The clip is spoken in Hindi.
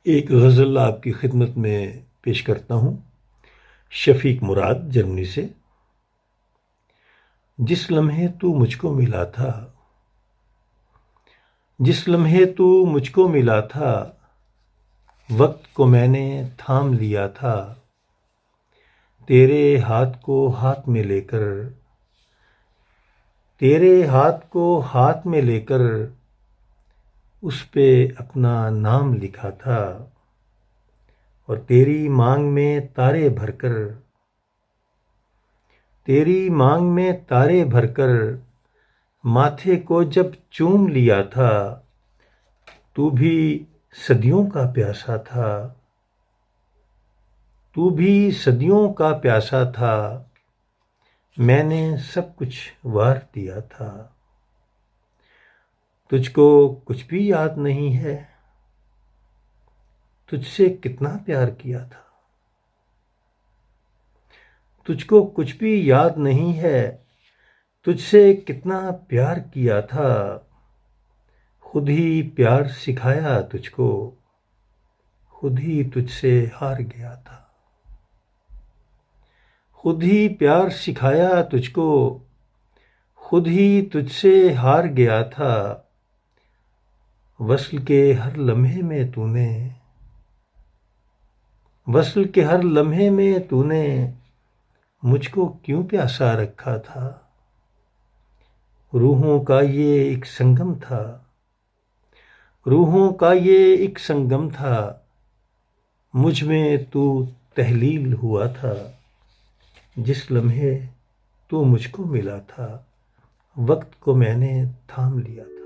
एक गज़ल आपकी खिदमत में पेश करता हूँ। शफ़ीक मुराद जर्मनी से। जिस लम्हे तू मुझको मिला था, जिस लम्हे तू मुझको मिला था, वक्त को मैंने थाम लिया था। तेरे हाथ को हाथ में लेकर, तेरे हाथ को हाथ में लेकर उस पे अपना नाम लिखा था। और तेरी मांग में तारे भरकर, तेरी मांग में तारे भरकर माथे को जब चूम लिया था। तू भी सदियों का प्यासा था, तू भी सदियों का प्यासा था। मैंने सब कुछ वार दिया था। तुझको कुछ भी याद नहीं है, तुझसे कितना प्यार किया था। तुझको कुछ भी याद नहीं है, तुझसे कितना प्यार किया था। खुद ही प्यार सिखाया तुझको, खुद ही तुझसे हार गया था। खुद ही प्यार सिखाया तुझको, खुद ही तुझसे हार गया था। वस्ल के हर लम्हे में तूने, वस्ल के हर लम्हे में तूने मुझको क्यों प्यासा रखा था। रूहों का ये एक संगम था, रूहों का ये एक संगम था। मुझ में तू तहलील हुआ था। जिस लम्हे तू मुझको मिला था, वक्त को मैंने थाम लिया था।